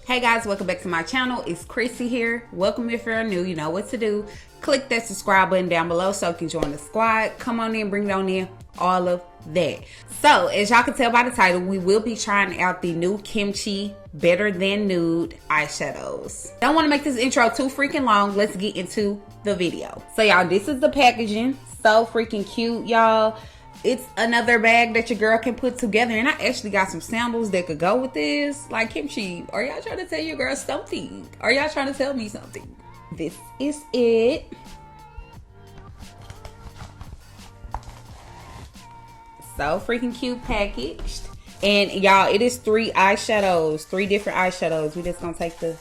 Hey guys, welcome back to my channel. It's Chrissy here. Welcome if you're new. You know what to do. Click that subscribe button down below so you can join the squad. Come on in, bring it on in, all of that. So as y'all can tell by the title, we will be trying out the new KimChi Better Than Nude eyeshadows. Don't want to make this intro too freaking long. Let's get into the video. So y'all, this is the packaging. So freaking cute, y'all. It's another bag that your girl can put together. And I actually got some sandals that could go with this. Like, KimChi, are y'all trying to tell your girl something? Are y'all trying to tell me something? This is it. So freaking cute packaged. And y'all, it is 3 eyeshadows. 3 different eyeshadows. We just gonna take the...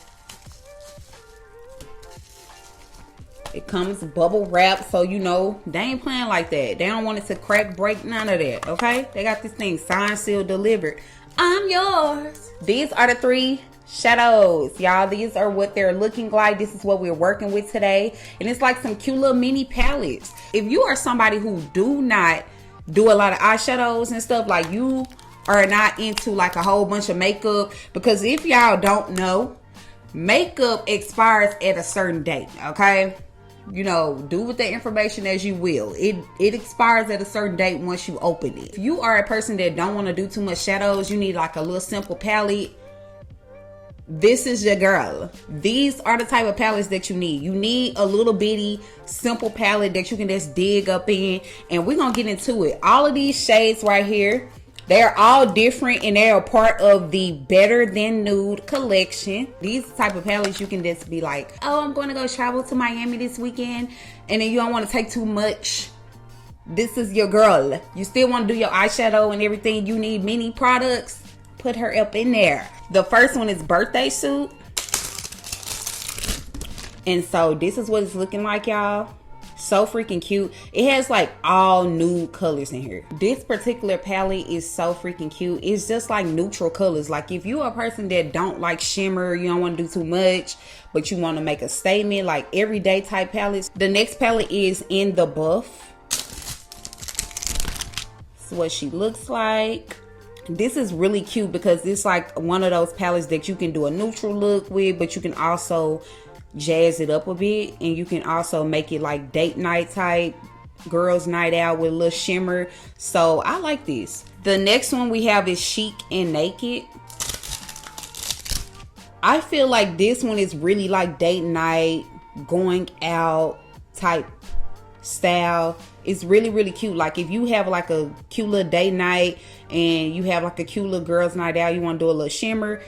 It comes bubble wrap, so you know they ain't playing like that. They don't want it to crack, break, none of that, okay? They got this thing signed, sealed, delivered. I'm yours. These are the 3 shadows, y'all. These are what they're looking like. This is what we're working with today. And it's like some cute little mini palettes. If you are somebody who do not do a lot of eyeshadows and stuff, like you are not into like a whole bunch of makeup, because if y'all don't know, makeup expires at a certain date, okay? You know, do with the information as you will. It expires at a certain date once you open it. If you are a person that don't want to do too much shadows, you need like a little simple palette, this is your girl. These are the type of palettes that you need. You need a little bitty simple palette that you can just dig up in, and we're gonna get into it. All of these shades right here, they're all different and they're a part of the Better Than Nude collection. These type of palettes you can just be like, oh, I'm going to go travel to Miami this weekend, and then you don't want to take too much. This is your girl. You still want to do your eyeshadow and everything. You need mini products. Put her up in there. The first one is Birthday Suit. And so this is what it's looking like, y'all. So freaking cute. It has like all nude colors in here. This particular palette is so freaking cute. It's just like neutral colors. Like if you are a person that don't like shimmer, you don't want to do too much, but you want to make a statement, like everyday type palettes. The next palette is In the Buff. This is what she looks like. This is really cute because it's like one of those palettes that you can do a neutral look with, but you can also jazz it up a bit, and you can also make it like date night type, girls night out with a little shimmer. So I like this. The next one we have is Chic and Naked. I feel like this one is really like date night, going out type style. It's really cute. Like if you have like a cute little date night and you have like a cute little girls night out, you want to do a little shimmer,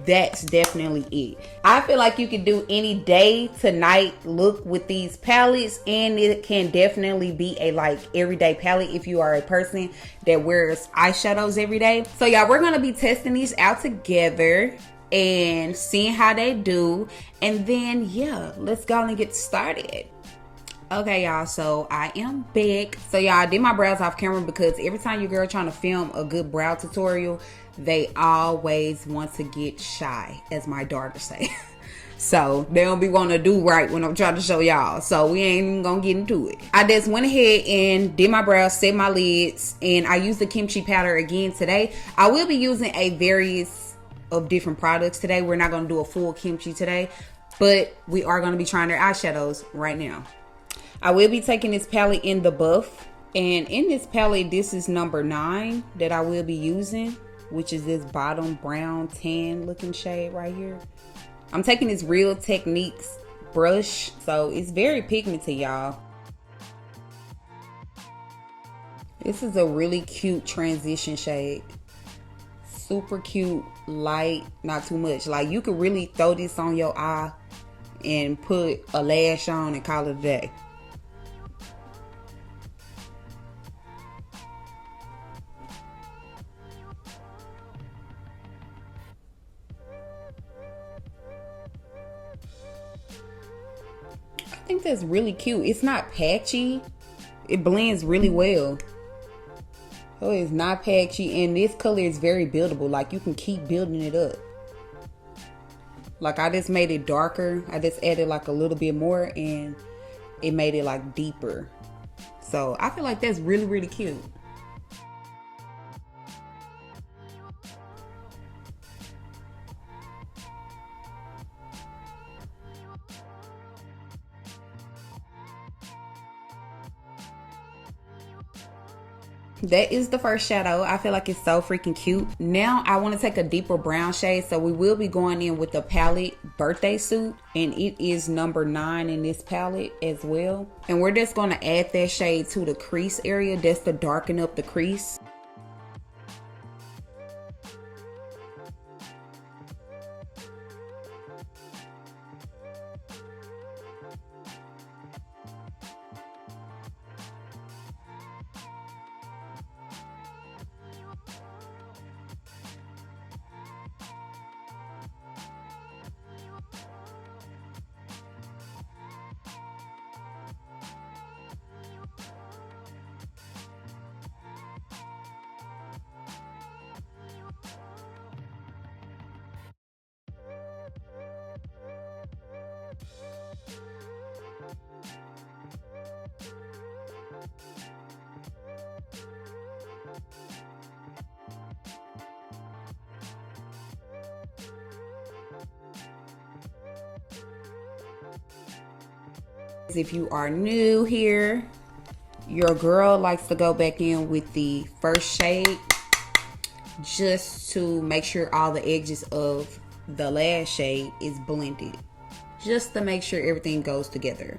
that's definitely it. I feel like you can do any day to night look with these palettes, and it can definitely be a like everyday palette if you are a person that wears eyeshadows every day. So y'all, we're gonna be testing these out together and seeing how they do, and then yeah, let's go and get started. Okay y'all, so I am back. So y'all, I did my brows off camera because every time your girl trying to film a good brow tutorial, they always want to get shy, as my daughter say. So they don't be wanting to do right when I'm trying to show y'all. So we ain't even gonna get into it. I just went ahead and did my brows, set my lids, and I used the KimChi powder again today. I will be using a various of different products today. We're not gonna do a full KimChi today, but we are gonna be trying their eyeshadows right now. I will be taking this palette In the Buff, and in this palette, this is number 9 that I will be using, which is this bottom brown tan looking shade right here. I'm taking this Real Techniques brush, so it's very pigmented, y'all. This is a really cute transition shade. Super cute, light, not too much. Like you could really throw this on your eye and put a lash on and call it a day. I think that's really cute. It's not patchy. It blends really well. So it's not patchy, and this color is very buildable. Like you can keep building it up. Like I just made it darker. I just added like a little bit more and it made it like deeper. So I feel like that's really cute. that is the first shadow. I feel like it's so freaking cute. Now I want to take a deeper brown shade, so we will be going in with the palette Birthday Suit, and it is number 9 in this palette as well. And we're just going to add that shade to the crease area, just to darken up the crease. If you are new here, your girl likes to go back in with the first shade just to make sure all the edges of the last shade is blended, just to make sure everything goes together.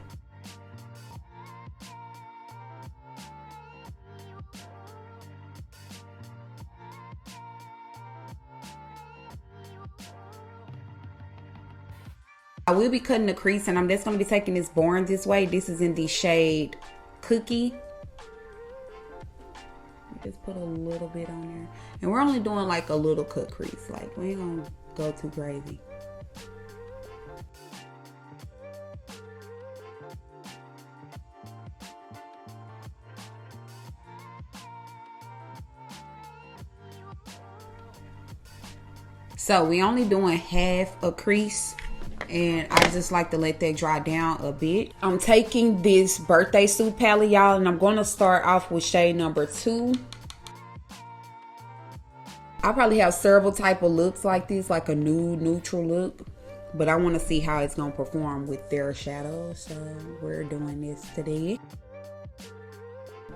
I will be cutting the crease, and I'm just going to be taking this Born This Way. This is in the shade Cookie. Just put a little bit on there. And we're only doing like a little cut crease. Like, we ain't going to go too crazy. So we only doing half a crease, and I just like to let that dry down a bit. I'm taking this Birthday Suit palette, y'all, and I'm going to start off with shade number 2. I probably have several type of looks like this, like a nude neutral look, but I want to see how it's going to perform with their shadows, so we're doing this today.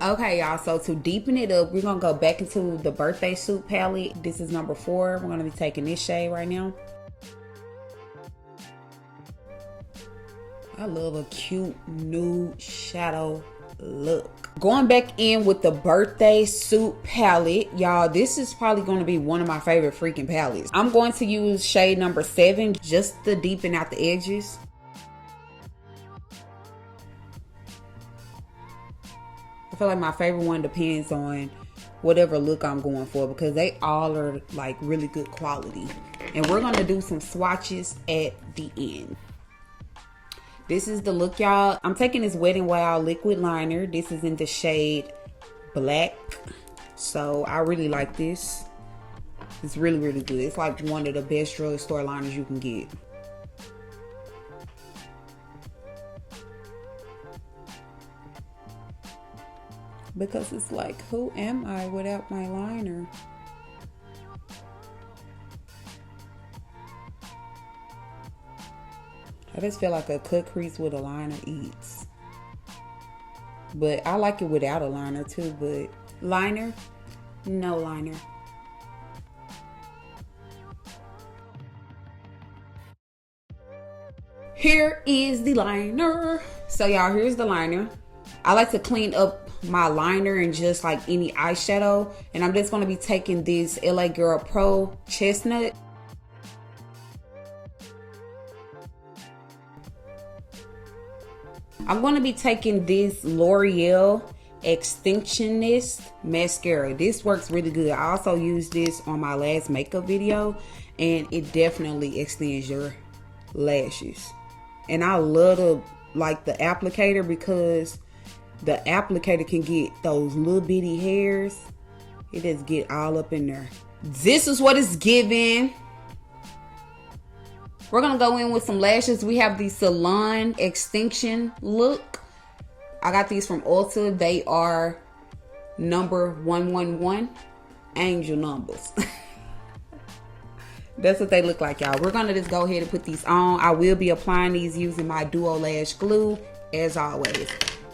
Okay, y'all, so to deepen it up, we're going to go back into the Birthday Suit palette. This is number 4. We're going to be taking this shade right now. I love a cute nude shadow look. Going back in with the Birthday Suit palette, y'all, this is probably going to be one of my favorite freaking palettes. I'm going to use shade number 7 just to deepen out the edges. I feel like my favorite one depends on whatever look I'm going for, because they all are like really good quality. And we're going to do some swatches at the end. This is the look, y'all. I'm taking this Wet n Wild liquid liner. This is in the shade Black. So I really like this. It's really, really good. It's like one of the best drugstore liners you can get. Because it's like, who am I without my liner? I just feel like a cut crease with a liner eats. But I like it without a liner too, but liner, no liner. Here is the liner. So y'all, here's the liner. I like to clean up my liner and just like any eyeshadow. And I'm just going to be taking this LA Girl Pro Chestnut. I'm going to be taking this L'Oreal Extinctionist mascara. This works really good. I also used this on my last makeup video, and it definitely extends your lashes. And I love the applicator, because the applicator can get those little bitty hairs. It just get all up in there. This is what it's giving. We're going to go in with some lashes. We have the Salon Extinction look. I got these from Ulta. They are number 111. Angel numbers. That's what they look like, y'all. We're going to just go ahead and put these on. I will be applying these using my Duo Lash Glue, as always.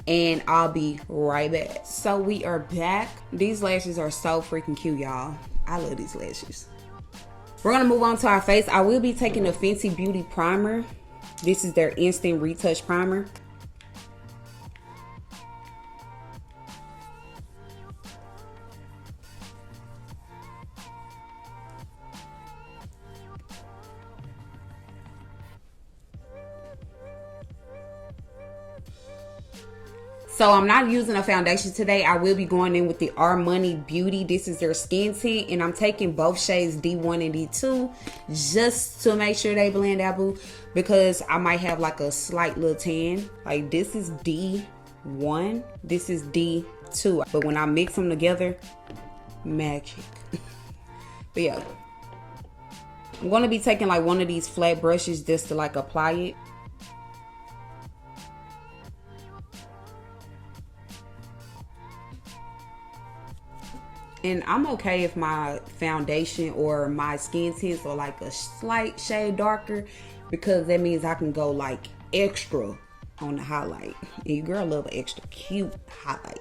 and I'll be right back. So we are back. These lashes are so freaking cute, y'all. I love these lashes. We're gonna move on to our face. I will be taking the Fenty Beauty primer. This is their instant retouch primer. So I'm not using a foundation today. I will be going in with the Armani Beauty. This is their skin tint, and I'm taking both shades D1 and D2 just to make sure they blend out, boo, because I might have like a slight little tan. Like this is D1, this is D2, but when I mix them together, magic. But yeah, I'm gonna be taking like one of these flat brushes just to like apply it. And I'm okay if my foundation or my skin tints are like a slight shade darker, because that means I can go like extra on the highlight. And your girl love an extra cute highlight.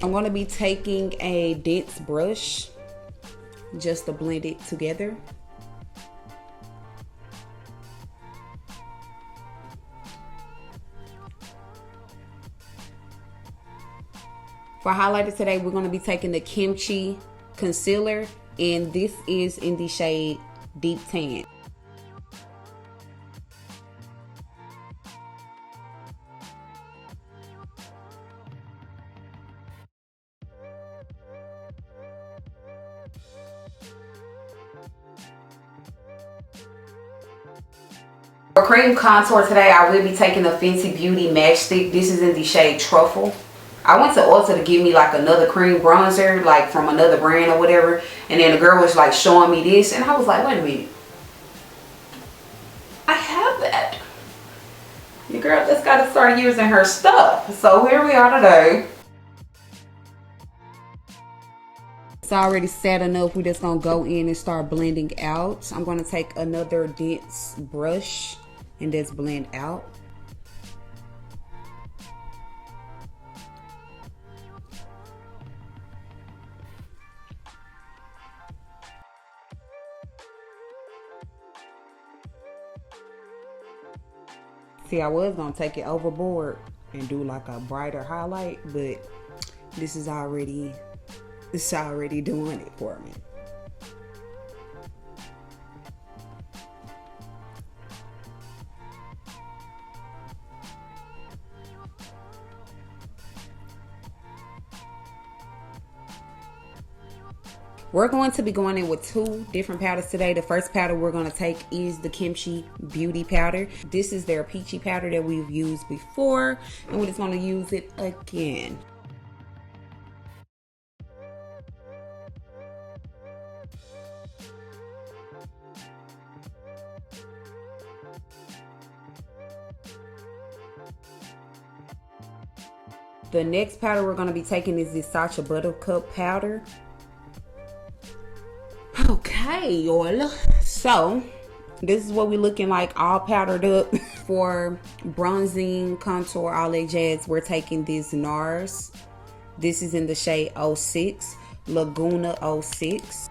I'm going to be taking a dense brush just to blend it together. For highlighter today, we're going to be taking the KimChi concealer, and this is in the shade Deep Tan. For cream contour today, I will be taking the Fenty Beauty Matchstick. This is in the shade Truffle. I went to Ulta to give me like another cream bronzer, like from another brand or whatever. And then the girl was like showing me this, and I was like, wait a minute. I have that. Your girl just got to start using her stuff. So here we are today. It's already set enough. We're just going to go in and start blending out. I'm going to take another dense brush and just blend out. See, I was gonna take it overboard and do like a brighter highlight, but this is already doing it for me. We're going to be going in with two different powders today. The first powder we're going to take is the KimChi Beauty powder. This is their peachy powder that we've used before, and we're just going to use it again. The next powder we're going to be taking is this Sacha Buttercup powder. Okay, y'all, so this is what we're looking like, all powdered up. For bronzing, contour, all that jazz, we're taking this NARS. This is in the shade 06, Laguna 06.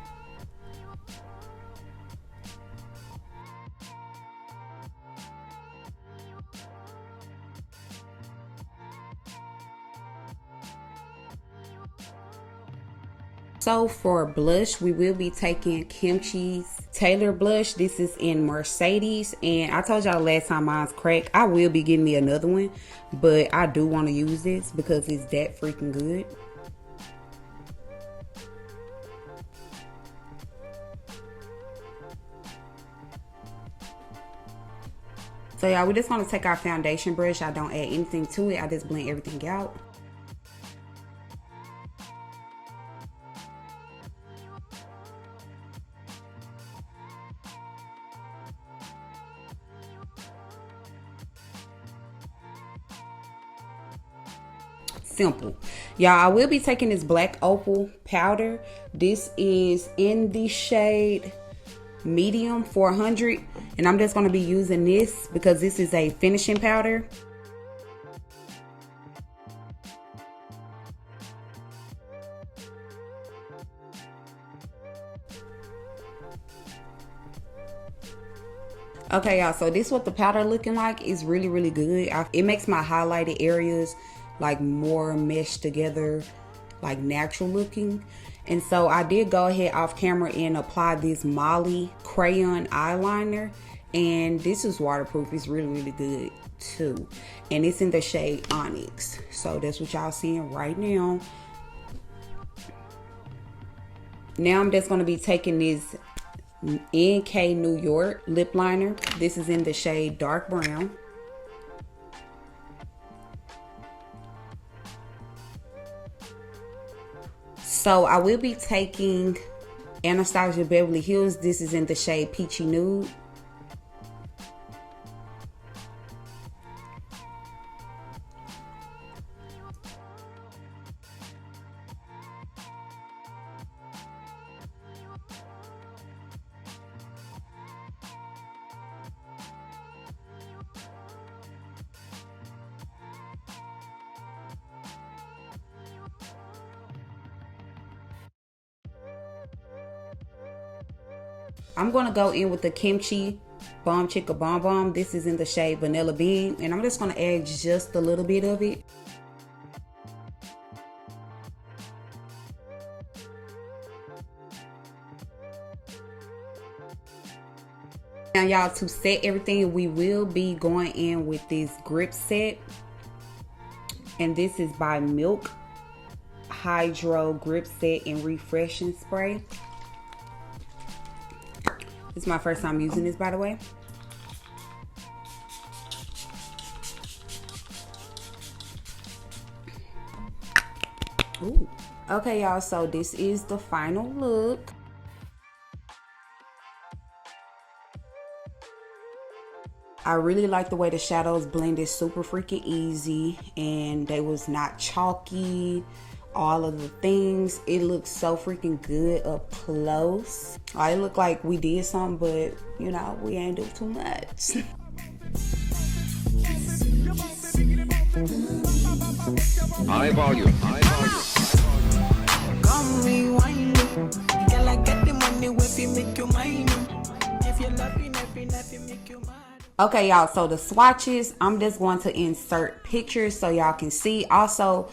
So for blush, we will be taking KimChi's Taylor blush. This is in Mercedes, and I told y'all last time mine's cracked. I will be getting me another one, but I do want to use this because it's that freaking good. So y'all, we just want to take our foundation brush. I don't add anything to it. I just blend everything out. simple. Y'all, I will be taking this black opal powder. This is in the shade medium 400, and I'm just going to be using this because this is a finishing powder. Okay, y'all, so this is what the powder looking like. It's really, really good. It makes my highlighted areas like more meshed together, like natural looking. And so I did go ahead off camera and apply this Molly crayon eyeliner, and this is waterproof. It's really, really good too, and it's in the shade Onyx. So that's what y'all seeing right now. Now I'm just going to be taking this NK New York lip liner. This is in the shade dark brown. So I will be taking Anastasia Beverly Hills. This is in the shade Peachy Nude. I'm going to go in with the KimChi Bomb Chicka Bomb Bomb. This is in the shade Vanilla Bean, and I'm just going to add just a little bit of it. Now, y'all, to set everything, we will be going in with this grip set, and this is by Milk Hydro Grip Set and Refreshing Spray. This is my first time using this, by the way. Ooh. Okay, y'all, so this is the final look. I really like the way the shadows blended super freaking easy, and they was not chalky. All of the things, it looks so freaking good up close. It looked like we did something, but you know, we ain't do too much. High volume, high volume. Come rewind, girl, I get the money if you make your mind. If you're laughing, if you make your mind. Okay, y'all, so the swatches, I'm just going to insert pictures so y'all can see. Also,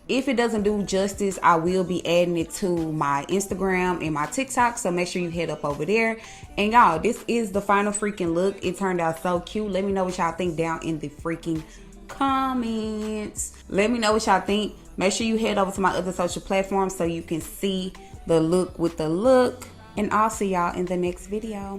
if it doesn't do justice, I will be adding it to my Instagram and my TikTok, so make sure you head up over there. And y'all, this is the final freaking look. It turned out so cute. Let me know what y'all think down in the freaking comments. Let me know what y'all think. Make sure you head over to my other social platforms so you can see the look with the look. And I'll see y'all in the next video.